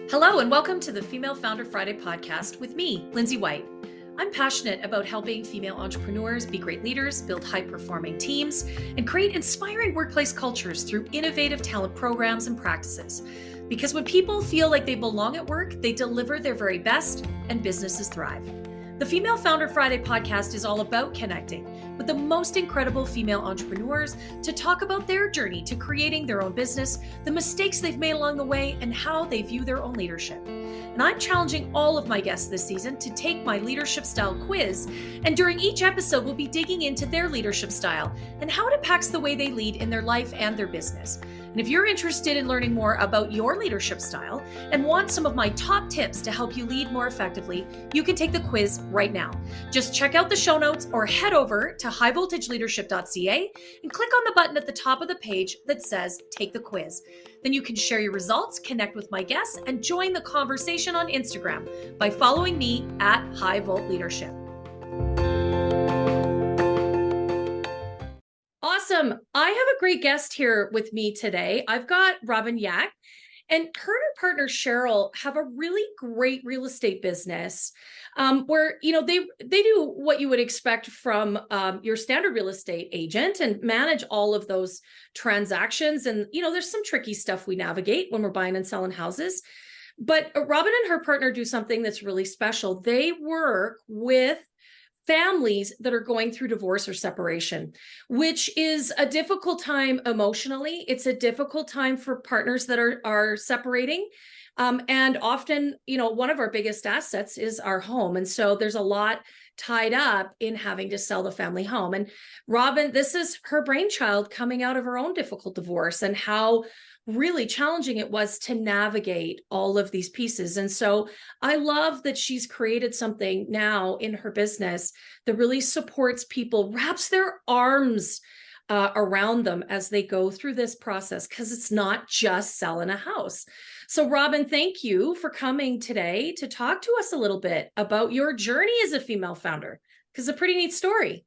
Hello and welcome to the Female Founder Friday podcast with me, 𝐑𝐨𝐤 𝐬𝐤. I'm passionate about helping female entrepreneurs be great leaders, build high-performing teams, and create inspiring workplace cultures through innovative talent programs and practices. Because when people feel like they belong at work, they deliver their very best and businesses thrive. The Female Founder Friday podcast is all about connecting with the most incredible female entrepreneurs to talk about their journey to creating their own business, the mistakes they've made along the way, and how they view their own leadership. And I'm challenging all of my guests this season to take my leadership style quiz. And during each episode, we'll be digging into their leadership style and how it impacts the way they lead in their life and their business. And if you're interested in learning more about your leadership style and want some of my top tips to help you lead more effectively, you can take the quiz right now. Just check out the show notes or head over to 𝐻voltageleadership.ca and click on the button at the top of the page that says Take the Quiz. Then you can share your results, connect with my guests, and join the conversation on Instagram by following me at 𝐻voltleadership. Awesome. I have a great guest here with me today. I've got Robyn Yack, and her and her partner Cheryl have a really great real estate business where they do what you would expect from your standard real estate agent and manage all of those transactions. And there's some tricky stuff we navigate when we're buying and selling houses. But Robyn and her partner do something that's really special. They work with families that are going through divorce or separation, which is a difficult time emotionally. It's a difficult time for partners that are separating. And often, one of our biggest assets is our home. And so there's a lot tied up in having to sell the family home. And Robyn, this is her brainchild coming out of her own difficult divorce and how really challenging it was to navigate all of these pieces. And so I love that she's created something now in her business that really supports people, wraps their arms around them as they go through this process, because it's not just selling a house. So Robyn, thank you for coming today to talk to us a little bit about your journey as a female founder, because it's a pretty neat story.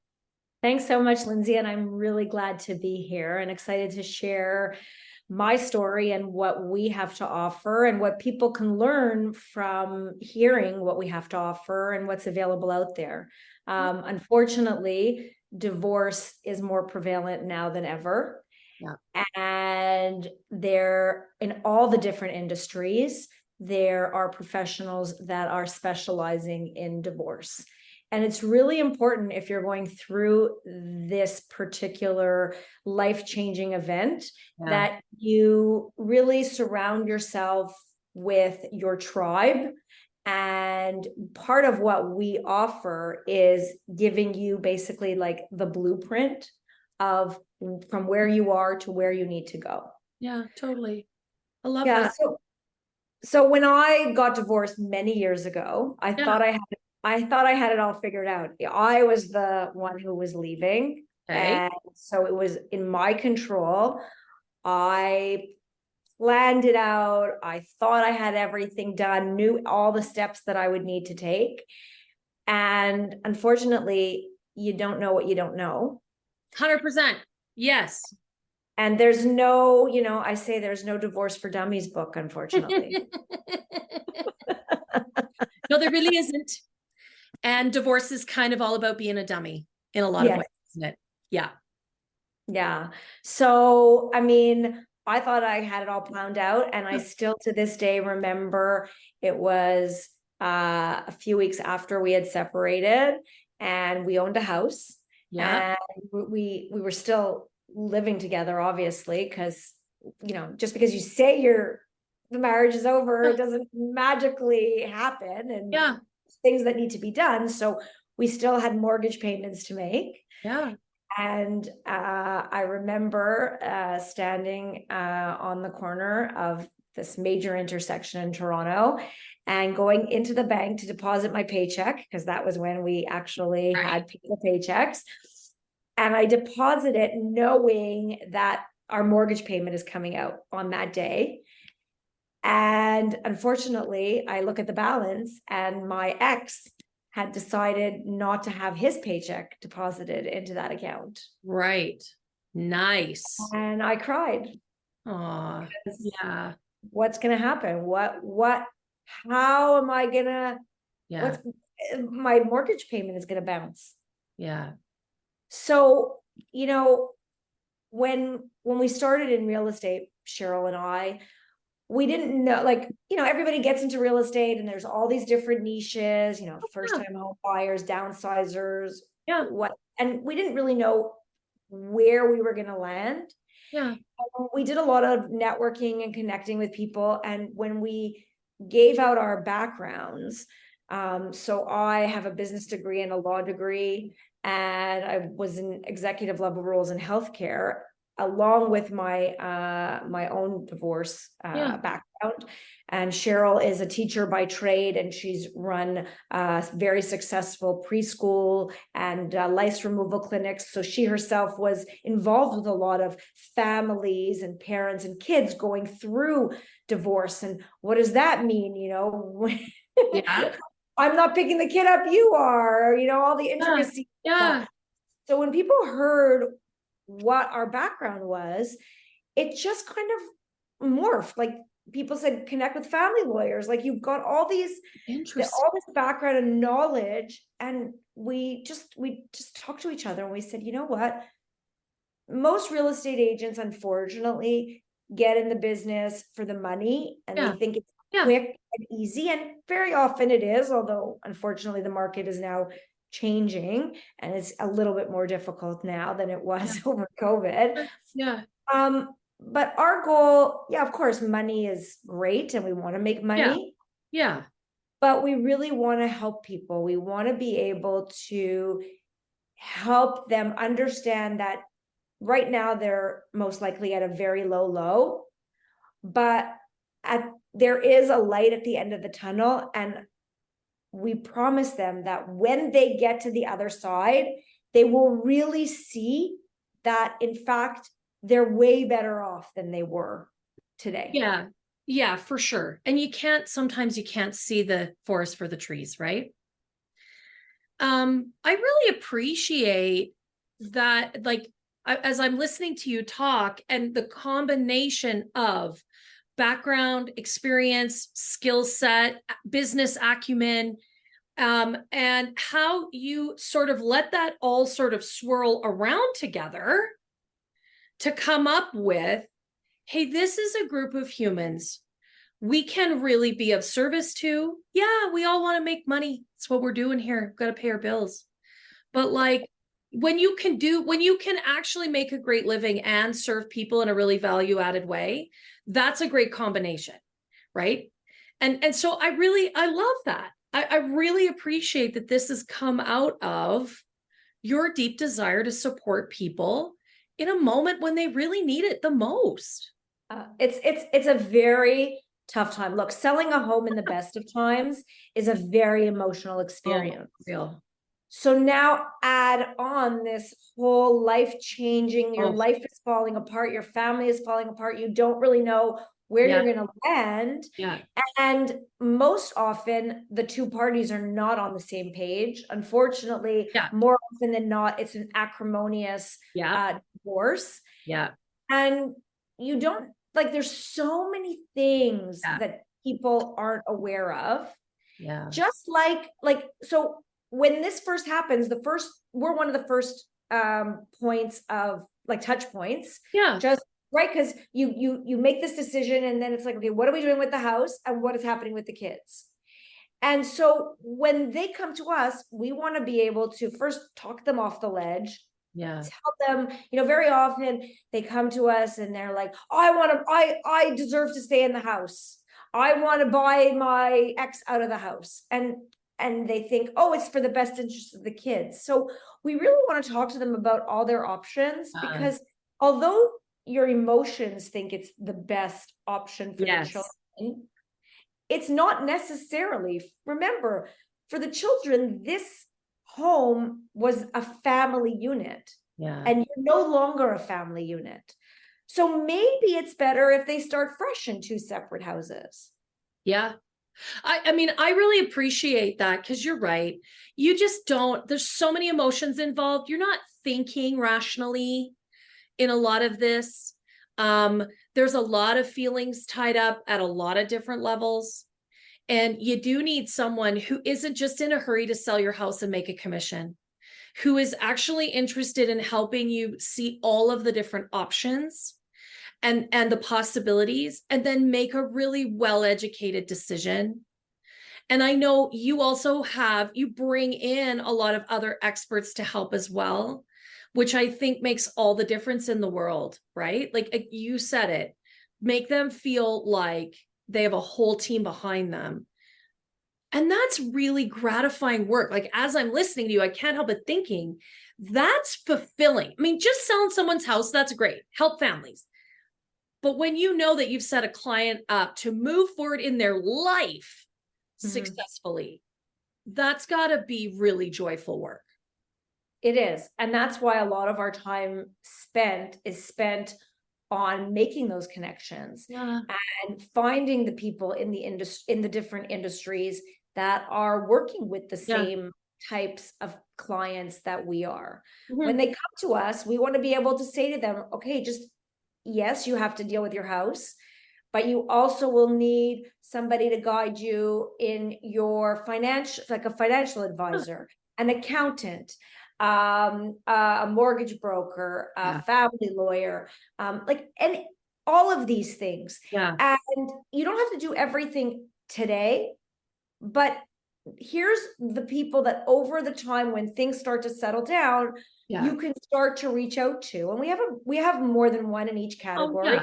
Thanks so much, 𝐿𝐿, and I'm really glad to be here and excited to share my story and what we have to offer and what people can learn from hearing what we have to offer and what's available out there. Unfortunately, divorce is more prevalent now than ever. Yeah. And in all the different industries, there are professionals that are specializing in divorce. And it's really important if you're going through this particular life-changing event that you really surround yourself with your tribe. And part of what we offer is giving you basically like the blueprint of from where you are to where you need to go. Yeah, totally. I love that. So when I got divorced many years ago, I thought I had it all figured out. I was the one who was leaving. Okay. And so it was in my control. I planned it out. I thought I had everything done, knew all the steps that I would need to take. And unfortunately, you don't know what you don't know. 100%. Yes. And there's no, I say there's no divorce for dummies book, unfortunately. No, there really isn't. And divorce is kind of all about being a dummy in a lot of ways, isn't it? Yeah. Yeah. So, I mean, I thought I had it all planned out, and I still to this day remember it was a few weeks after we had separated and we owned a house. Yeah. And we were still living together, obviously, because, just because you say the marriage is over, it doesn't magically happen. And things that need to be done. So we still had mortgage payments to make. Yeah. And I remember standing on the corner of this major intersection in Toronto and going into the bank to deposit my paycheck, because that was when we actually had people paychecks. And I deposit it knowing that our mortgage payment is coming out on that day. And unfortunately, I look at the balance and my ex had decided not to have his paycheck deposited into that account. Right. Nice. And I cried. Oh, yeah. what's going to happen? How am I going to, Yeah. my mortgage payment is going to bounce. Yeah. So, you know, when we started in real estate, Cheryl and I, we didn't know, like, you know, everybody gets into real estate and there's all these different niches, you know, first time home buyers, downsizers, and we didn't really know where we were going to land. Yeah. We did a lot of networking and connecting with people. And when we gave out our backgrounds, so I have a business degree and a law degree, and I was in executive level roles in healthcare, along with my my own divorce background. And Cheryl is a teacher by trade, and she's run very successful preschool and lice removal clinics. So she herself was involved with a lot of families and parents and kids going through divorce. And what does that mean? You know, Yeah. I'm not picking the kid up, you are, you know, all the intricacies. Yeah. So when people heard what our background was, it just kind of morphed. Like, people said, connect with family lawyers. Like, you've got all this background and knowledge. And we just talked to each other, and we said, you know what? Most real estate agents, unfortunately, get in the business for the money, and they think it's quick and easy. And very often it is, although unfortunately the market is now changing and it's a little bit more difficult now than it was over COVID. Yeah. But our goal, of course, money is great and we want to make money. Yeah. But we really want to help people. We want to be able to help them understand that right now they're most likely at a very low, but there is a light at the end of the tunnel. And we promise them that when they get to the other side, they will really see that, in fact, they're way better off than they were today. Yeah. Yeah, for sure. And sometimes you can't see the forest for the trees, right? I really appreciate that, like, as I'm listening to you talk, and the combination of background, experience, skill set, business acumen, and how you sort of let that all sort of swirl around together to come up with, hey, this is a group of humans we can really be of service to. Yeah, we all want to make money. That's what we're doing here. We've got to pay our bills. But like, when you can actually make a great living and serve people in a really value-added way, that's a great combination, right? And so I love that. I really appreciate that this has come out of your deep desire to support people in a moment when they really need it the most. It's a very tough time. Look, selling a home in the best of times is a very emotional experience. Real. So now add on this whole life-changing, your life is falling apart, your family is falling apart, you don't really know where you're going to land. And most often the two parties are not on the same page. Unfortunately, more often than not, it's an acrimonious divorce. And you don't, like, there's so many things that people aren't aware of. Just like, so when this first happens, we're one of the first points of, like, touch points. Just right, because you make this decision, and then it's like, okay, what are we doing with the house, and what is happening with the kids? And so when they come to us, we want to be able to first talk them off the ledge. Tell them, you know, very often they come to us and they're like, I deserve to stay in the house. I want to buy my ex out of the house. And they think, oh, it's for the best interest of the kids. So we really want to talk to them about all their options, because although your emotions think it's the best option for the children, it's not necessarily. Remember, for the children, this home was a family unit, and you're no longer a family unit. So maybe it's better if they start fresh in two separate houses. I mean, I really appreciate that, because you're right. You just don't, there's so many emotions involved. You're not thinking rationally in a lot of this. There's a lot of feelings tied up at a lot of different levels. And you do need someone who isn't just in a hurry to sell your house and make a commission, who is actually interested in helping you see all of the different options and the possibilities, and then make a really well-educated decision. And I know you also you bring in a lot of other experts to help as well, which I think makes all the difference in the world, right? Like you said it, make them feel like they have a whole team behind them. And that's really gratifying work. Like, as I'm listening to you, I can't help but thinking that's fulfilling. I mean, just selling someone's house, that's great. Help families. But when you know that you've set a client up to move forward in their life successfully, that's got to be really joyful work. It is. And that's why a lot of our time is spent on making those connections and finding the people in the different industries that are working with the same types of clients that we are. When they come to us, we want to be able to say to them, okay, yes, you have to deal with your house, but you also will need somebody to guide you in your financial, like a financial advisor, an accountant, a mortgage broker, a family lawyer, and all of these things. And you don't have to do everything today, but here's the people that over the time when things start to settle down, you can start to reach out to. And we have more than one in each category.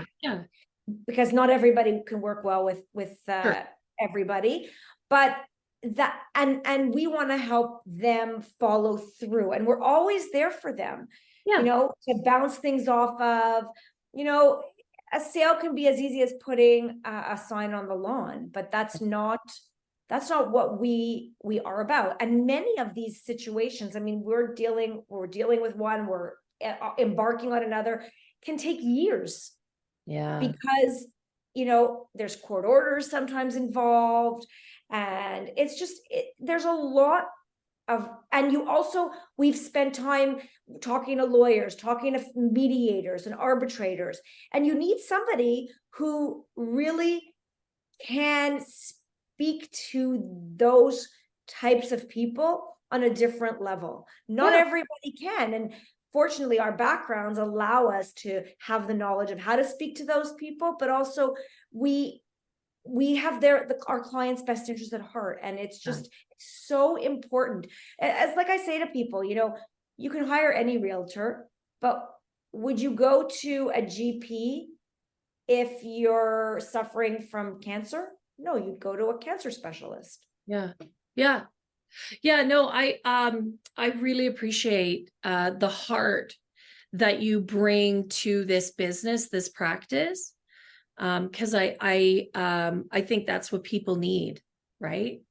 Because not everybody can work well with everybody, but that and we want to help them follow through, and we're always there for them, to bounce things off of. A sale can be as easy as putting a sign on the lawn, but that's not what we are about. And many of these situations, I mean, we're dealing with one, we're embarking on another, can take years. Because, there's court orders sometimes involved, and it's just, there's a lot of, and we've spent time talking to lawyers, talking to mediators and arbitrators, and you need somebody who really can speak to those types of people on a different level. Not everybody can. And fortunately, our backgrounds allow us to have the knowledge of how to speak to those people, but also we have our clients' best interest at heart. And it's just so important. As like I say to people, you can hire any realtor, but would you go to a GP if you're suffering from cancer? No, you'd go to a cancer specialist. No, I really appreciate the heart that you bring to this business, this practice, because I think that's what people need, right?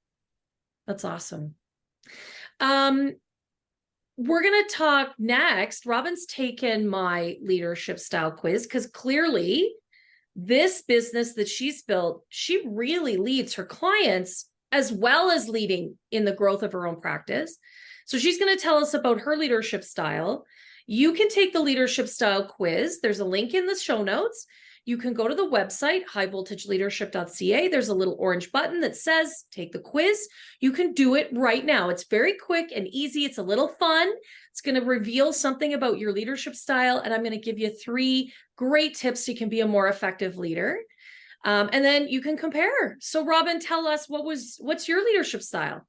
That's awesome. We're going to talk next. Robyn's taken my leadership style quiz because clearly this business that she's built, she really leads her clients as well as leading in the growth of her own practice. So she's going to tell us about her leadership style. You can take the leadership style quiz. There's a link in the show notes. You can go to the website, highvoltageleadership.ca. There's a little orange button that says, take the quiz. You can do it right now. It's very quick and easy. It's a little fun. It's going to reveal something about your leadership style. And I'm going to give you 3 great tips so you can be a more effective leader. And then you can compare. So Robyn, tell us what's your leadership style?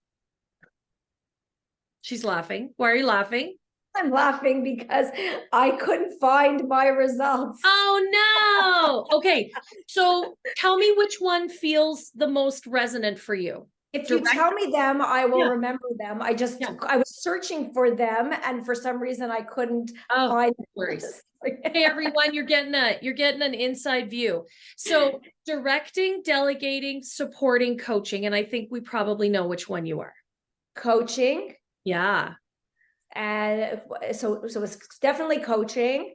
She's laughing. Why are you laughing? I'm laughing because I couldn't find my results. Oh no. Okay. So tell me which one feels the most resonant for you. If you tell me them, I will remember them. I was searching for them, and for some reason I couldn't find them. Hey everyone, you're getting an inside view. So directing, delegating, supporting, coaching, and I think we probably know which one you are. Coaching. Yeah. And so it's definitely coaching,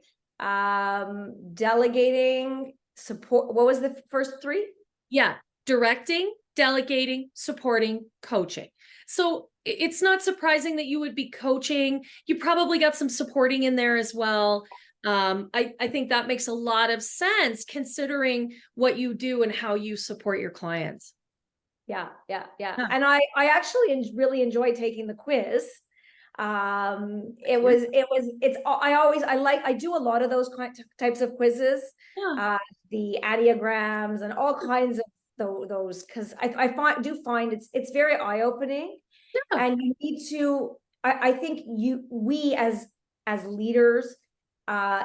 delegating, support. What was the first 3? Yeah. Directing, delegating, supporting, coaching. So it's not surprising that you would be coaching. You probably got some supporting in there as well. I think that makes a lot of sense considering what you do and how you support your clients. Yeah. Yeah. And I actually really enjoyed taking the quiz. I do a lot of those types of quizzes, Yeah. the Enneagrams and all kinds of those, because I find it's very eye-opening. Yeah. And you need to, I think we as leaders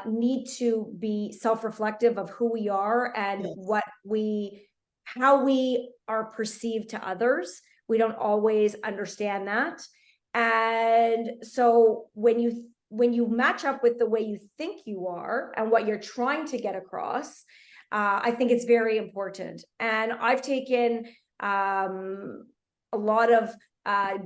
need to be self-reflective of who we are and Yes. how we are perceived to others. We don't always understand that. And so when you match up with the way you think you are and what you're trying to get across, I think it's very important. And I've taken a lot of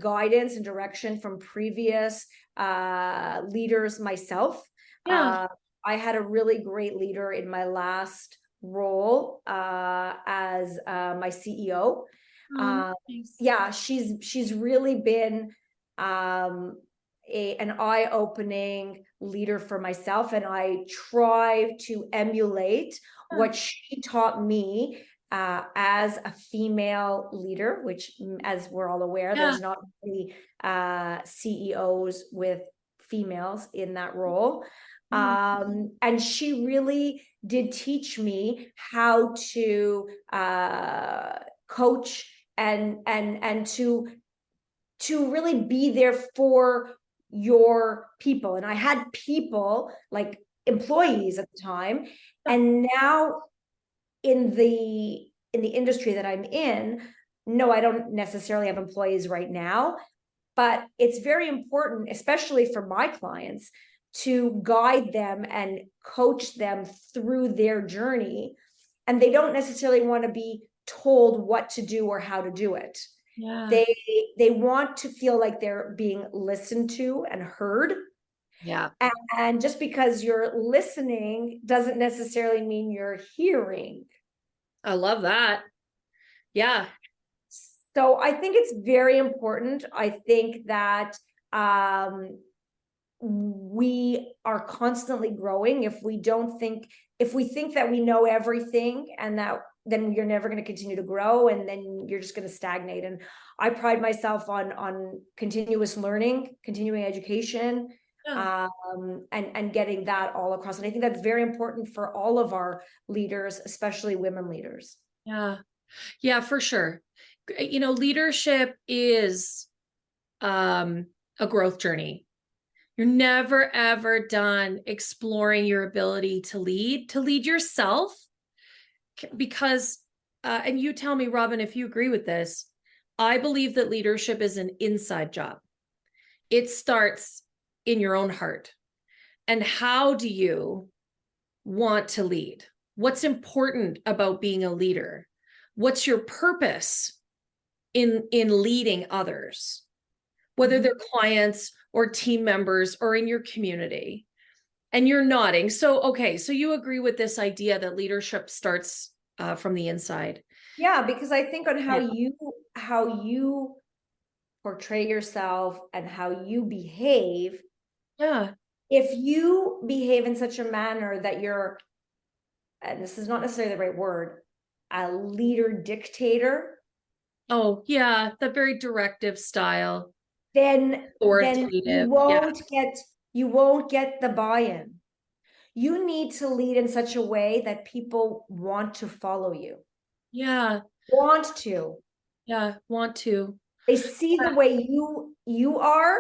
guidance and direction from previous leaders myself. Yeah. I had a really great leader in my last role as my CEO. Nice. Yeah, she's really been an eye-opening leader for myself, and I try to emulate what she taught me as a female leader, which, as we're all aware, Yeah. there's not many CEOs with females in that role. And she really did teach me how to coach and to really be there for your people. And I had people like employees at the time, and now in the industry that I'm in, no, I don't necessarily have employees right now, but it's very important, especially for my clients, to guide them and coach them through their journey. And they don't necessarily want to be told what to do or how to do it. Yeah. They want to feel like they're being listened to and heard. Yeah. And just because you're listening doesn't necessarily mean you're hearing. I love that. Yeah. So I think it's very important. I think that we are constantly growing. If we think that we know everything, and that then you're never going to continue to grow, and then you're just going to stagnate. And I pride myself on continuous learning, continuing education, and getting that all across. And I think that's very important for all of our leaders, especially women leaders. Yeah. Yeah, for sure. You know, leadership is a growth journey. You're never, ever done exploring your ability to lead yourself. Because, and you tell me, Robyn, if you agree with this, I believe that leadership is an inside job. It starts in your own heart. And how do you want to lead? What's important about being a leader? What's your purpose in leading others, whether they're clients or team members or in your community? And you're nodding. So, okay. So you agree with this idea that leadership starts from the inside? Yeah, because I think on how you portray yourself and how you behave. Yeah. If you behave in such a manner that you're, and this is not necessarily the right word, a leader dictator. Oh, yeah. The very directive style. Then Authoritative. you won't get the buy-in. You need to lead in such a way that people want to follow you. Yeah. Want to. Yeah. Want to. They see the way you are.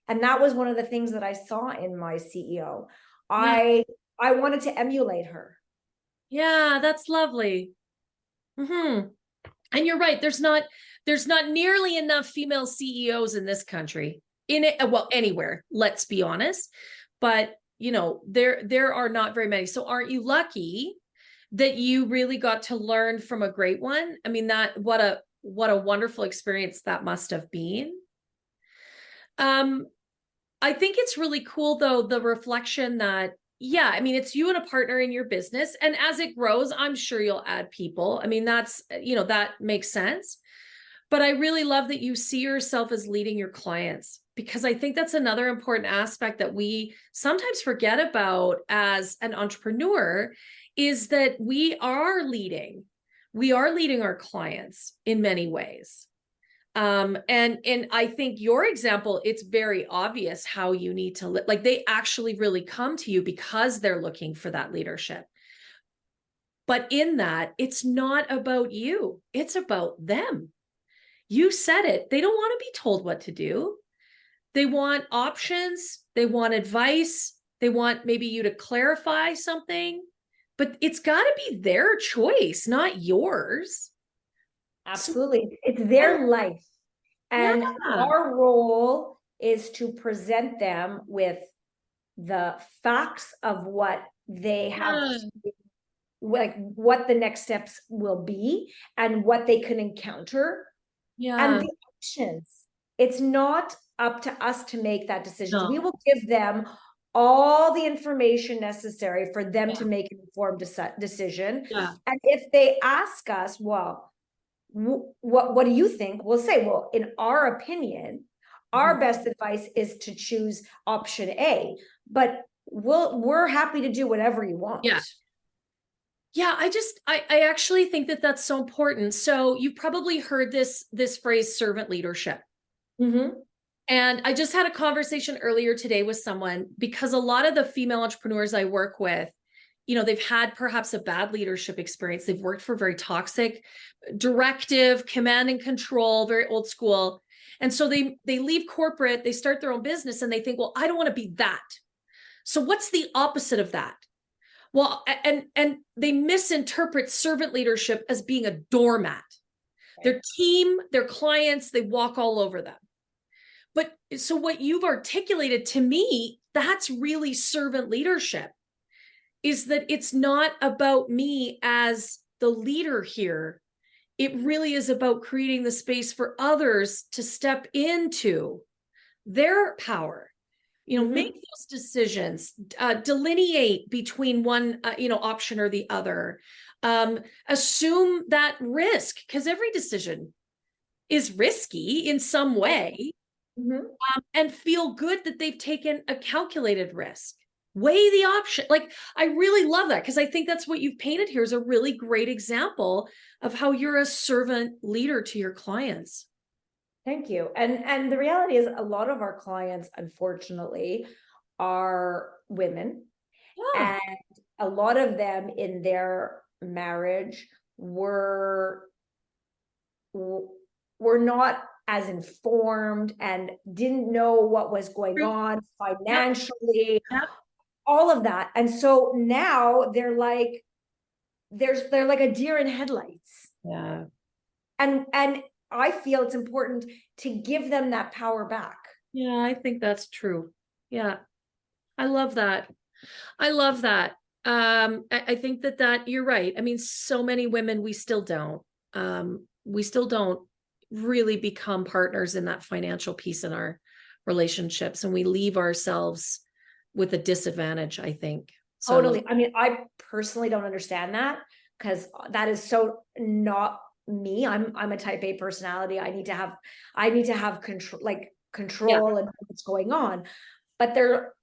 And that was one of the things that I saw in my CEO. I wanted to emulate her. Yeah, that's lovely. And you're right. There's not nearly enough female CEOs in this country, well, anywhere, let's be honest. But you know, there are not very many. So aren't you lucky that you really got to learn from a great one? I mean, what a wonderful experience that must have been. I think it's really cool though, the reflection that, yeah, I mean, it's you and a partner in your business. And as it grows, I'm sure you'll add people. I mean, that's, that makes sense. But I really love that you see yourself as leading your clients. because I think that's another important aspect that we sometimes forget about as an entrepreneur, is that we are leading our clients in many ways. And I think your example, it's very obvious how you need to like, they actually really come to you because they're looking for that leadership. But in that, it's not about you, it's about them. You said it. They don't want to be told what to do. They want options. They want advice. They want maybe you to clarify something, but it's got to be their choice, not yours. Absolutely. It's their life. And Yeah. our role is to present them with the facts of what they have, like what the next steps will be and what they can encounter. And the options. It's not up to us to make that decision. No. We will give them all the information necessary for them to make an informed decision. Yeah. And if they ask us, well, what do you think? We'll say, well, in our opinion, our best advice is to choose option A, but we're happy to do whatever you want. Yeah. Yeah, I actually think that that's so important. So you've probably heard this phrase, servant leadership. Mm-hmm. And I just had a conversation earlier today with someone, because a lot of the female entrepreneurs I work with, you know, they've had perhaps a bad leadership experience. They've worked for very toxic, directive, command and control, very old school. And so they leave corporate, they start their own business, and they think, well, I don't want to be that. So what's the opposite of that? Well, and they misinterpret servant leadership as being a doormat. Right. Their team, their clients, they walk all over them. But so what you've articulated to me, that's really servant leadership, is that it's not about me as the leader here. It really is about creating the space for others to step into their power. You know, make those decisions, delineate between one, option or the other, assume that risk, because every decision is risky in some way, and feel good that they've taken a calculated risk. Weigh the option. Like, I really love that, because I think that's what you've painted here is a really great example of how you're a servant leader to your clients. Thank you. And the reality is a lot of our clients, unfortunately, are women. And a lot of them in their marriage were not as informed and didn't know what was going on financially, all of that. And so now they're like a deer in headlights. Yeah. And I feel it's important to give them that power back. Yeah, I think that's true. Yeah. I love that. I love that. I think that you're right. I mean, so many women, we still don't really become partners in that financial piece in our relationships. And we leave ourselves with a disadvantage, I think. So, totally. I mean, I personally don't understand that, because that is so not me. I'm a type A personality. I need to have control and what's going on. But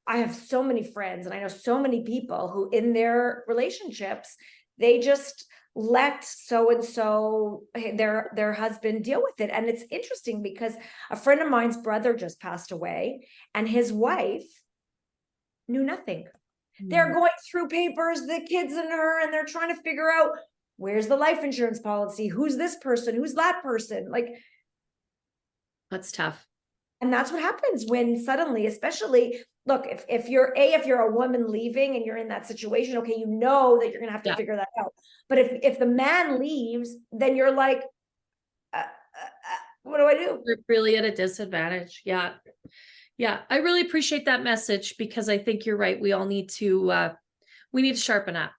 I have so many friends and I know so many people who in their relationships, they just let so-and-so, their husband deal with it. And it's interesting because a friend of mine's brother just passed away and his wife knew nothing. They're going through papers, the kids and her, and they're trying to figure out, where's the life insurance policy? Who's this person? Who's that person? Like, that's tough. And that's what happens when suddenly, especially, look, if you're a woman leaving and you're in that situation, okay, you know that you're going to have to figure that out. But if the man leaves, then you're like, what do I do? You're really at a disadvantage. Yeah. Yeah. I really appreciate that message, because I think you're right. We all need to, sharpen up.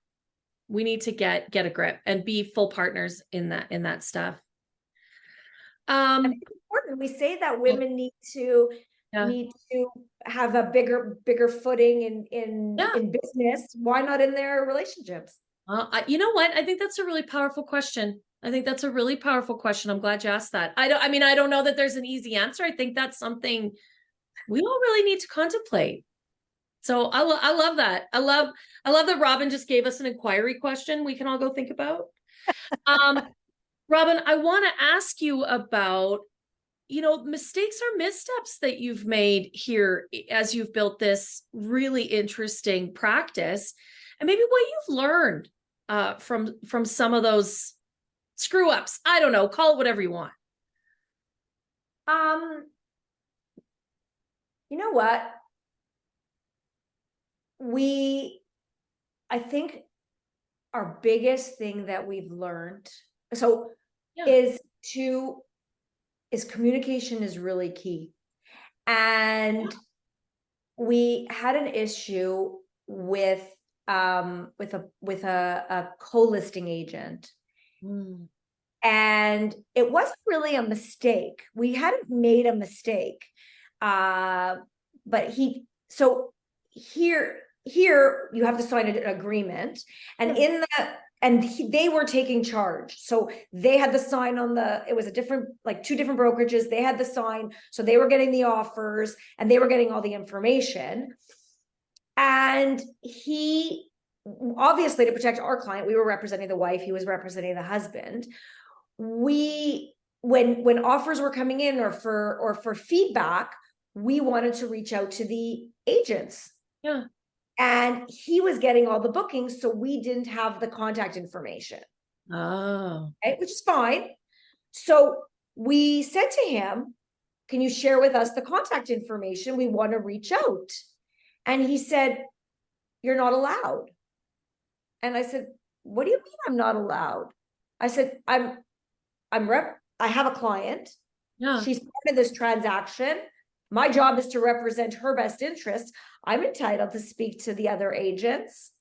We need to get a grip and be full partners in that stuff. It's important. We say that women need to have a bigger footing in business. Why not in their relationships? You know what? I think that's a really powerful question. I'm glad you asked that. I don't know that there's an easy answer. I think that's something we all really need to contemplate. So I love that. I love that Robyn just gave us an inquiry question we can all go think about. Robyn, I want to ask you about, mistakes or missteps that you've made here as you've built this really interesting practice, and maybe what you've learned from some of those screw ups. I don't know, call it whatever you want. You know what? I think our biggest thing that we've learned, is communication is really key. And we had an issue with a co-listing agent. And it wasn't really a mistake. We hadn't made a mistake. But here you have to sign an agreement, and they were taking charge. So they had the sign on it was two different brokerages. They had the sign. So they were getting the offers and they were getting all the information. And he, obviously, to protect our client, we were representing the wife, he was representing the husband. When offers were coming in or for feedback, we wanted to reach out to the agents. Yeah. And he was getting all the bookings, so we didn't have the contact information. Oh. Right? Which is fine. So we said to him, can you share with us the contact information? We want to reach out. And he said, you're not allowed. And I said, what do you mean I'm not allowed? I said, I have a client. Yeah. She's part of this transaction. My job is to represent her best interests. I'm entitled to speak to the other agents.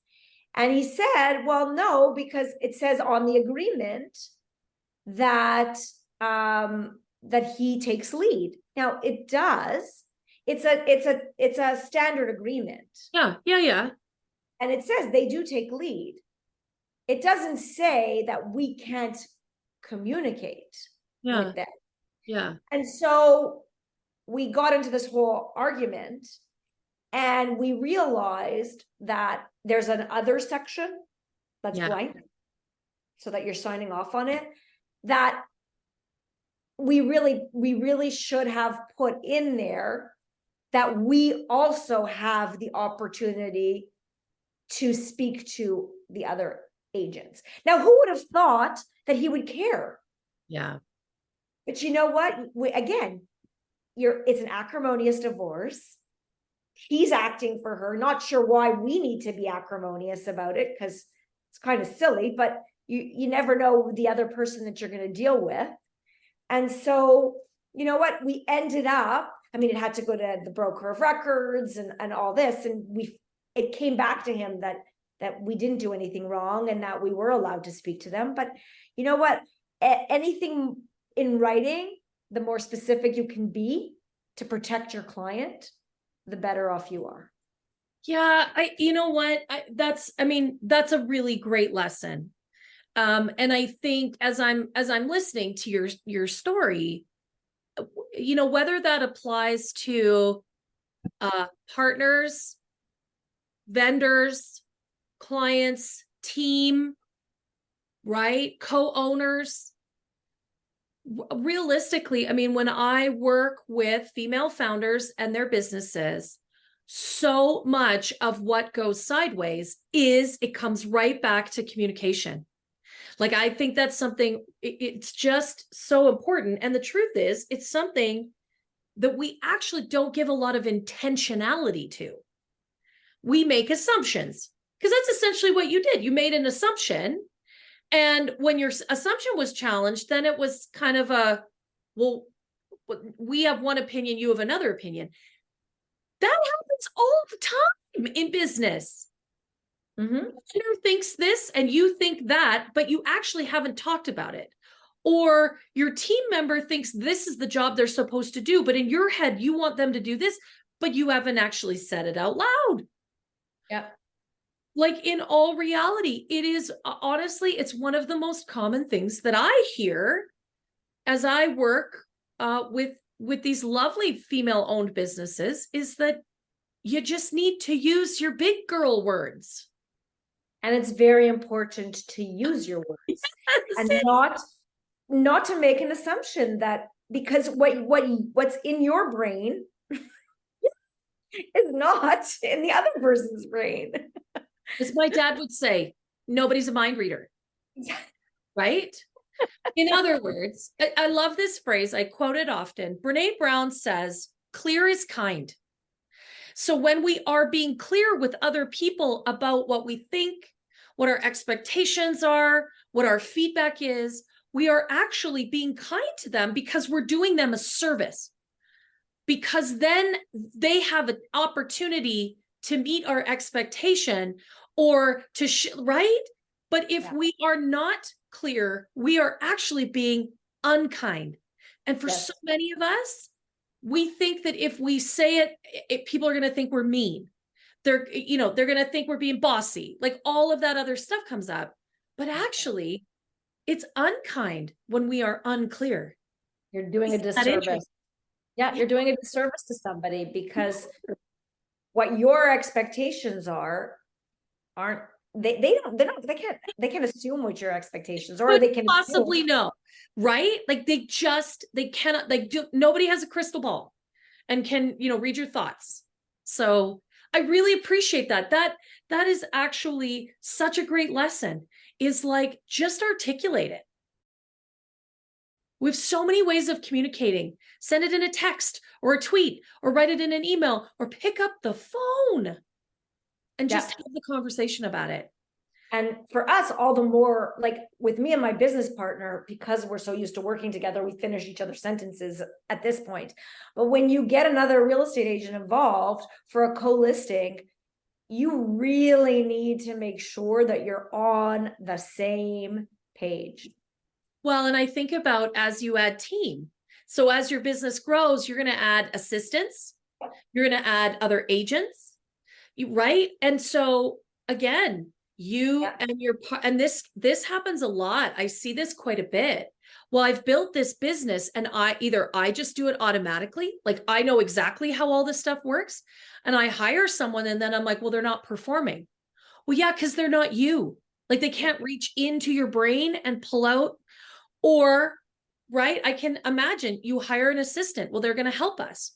And he said, well, no, because it says on the agreement that he takes lead. Now it does. It's a standard agreement. Yeah. And it says they do take lead. It doesn't say that we can't communicate with them. Yeah. And so we got into this whole argument, and we realized that there's an other section that's blank, so that you're signing off on it, that we really should have put in there, that we also have the opportunity to speak to the other agents. Now, who would have thought that he would care? Yeah. But you know what? It's an acrimonious divorce. He's acting for her. Not sure why we need to be acrimonious about it, because it's kind of silly, but you never know the other person that you're going to deal with. And so, you know what? We ended up, it had to go to the broker of records and all this. And it came back to him that we didn't do anything wrong and that we were allowed to speak to them. But you know what? Anything in writing, the more specific you can be to protect your client, the better off you are. Yeah. You know what? That's a really great lesson. And I think as I'm listening to your story, whether that applies to partners, vendors, clients, team, right? Co-owners. Realistically, when I work with female founders and their businesses, so much of what goes sideways it comes right back to communication. Like, I think that's something, it's just so important. And the truth is, it's something that we actually don't give a lot of intentionality to. We make assumptions, because that's essentially what you did. You made an assumption. And when your assumption was challenged, then it was kind of well, we have one opinion, you have another opinion. That happens all the time in business. Mm-hmm. Vendor thinks this and you think that, but you actually haven't talked about it. Or your team member thinks this is the job they're supposed to do, but in your head, you want them to do this, but you haven't actually said it out loud. Yep. Like, in all reality, it is, honestly, it's one of the most common things that I hear as I work with with these lovely female-owned businesses is that you just need to use your big girl words. And it's very important to use your words and not to make an assumption that because what's in your brain is not in the other person's brain. As my dad would say, nobody's a mind reader. Yeah. Right? In other words, I love this phrase. I quote it often. Brené Brown says, clear is kind. So when we are being clear with other people about what we think, what our expectations are, what our feedback is, we are actually being kind to them because we're doing them a service. Because then they have an opportunity to meet our expectation or to, right? But if we are not clear, we are actually being unkind. And for so many of us, we think that if we say it, people are going to think we're mean. They're going to think we're being bossy. Like all of that other stuff comes up. But actually, it's unkind when we are unclear. You're doing a disservice. Yeah, you're doing a disservice to somebody because what your expectations aren't they can't assume what your expectations are, or they can possibly know, right? Like they cannot, nobody has a crystal ball and can, read your thoughts. So I really appreciate that. That is actually such a great lesson, is like, just articulate it. We have so many ways of communicating. Send it in a text or a tweet or write it in an email or pick up the phone and just have the conversation about it. And for us, all the more, like with me and my business partner, because we're so used to working together, we finish each other's sentences at this point. But when you get another real estate agent involved for a co-listing, you really need to make sure that you're on the same page. Well, and I think about as you add team. So as your business grows, you're going to add assistants, you're going to add other agents, right? And so again, and this happens a lot. I see this quite a bit. Well, I've built this business and I just do it automatically. Like I know exactly how all this stuff works, and I hire someone and then I'm like, well, they're not performing. Well, yeah, because they're not you. Like they can't reach into your brain and pull out. Or, right, I can imagine you hire an assistant. Well, they're going to help us.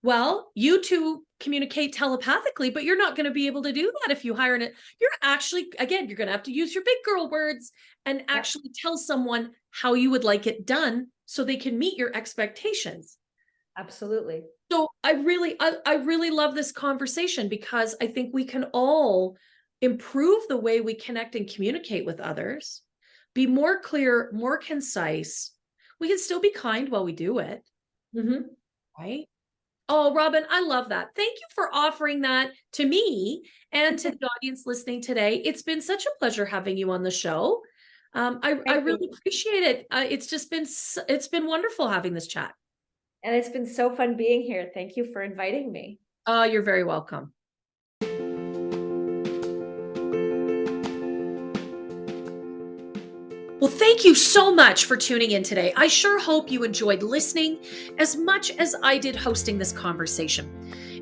Well, you two communicate telepathically, but you're not going to be able to do that if you hire it. You're actually, again, you're going to have to use your big girl words and actually tell someone how you would like it done so they can meet your expectations. Absolutely. So I really love this conversation because I think we can all improve the way we connect and communicate with others, be more clear, more concise. We can still be kind while we do it. Right? Oh, Robyn, I love that. Thank you for offering that to me and to the audience listening today. It's been such a pleasure having you on the show. I really appreciate it. It's been wonderful having this chat. And it's been so fun being here. Thank you for inviting me. Oh, you're very welcome. Well, thank you so much for tuning in today. I sure hope you enjoyed listening as much as I did hosting this conversation.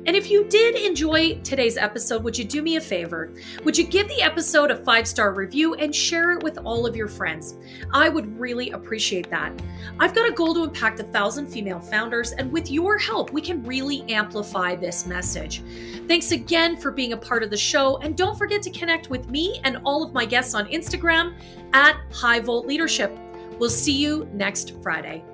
And if you did enjoy today's episode, would you do me a favor? Would you give the episode a 5-star review and share it with all of your friends? I would really appreciate that. I've got a goal to impact 1,000 female founders, and with your help, we can really amplify this message. Thanks again for being a part of the show, and don't forget to connect with me and all of my guests on Instagram at High Volt Leadership. We'll see you next Friday.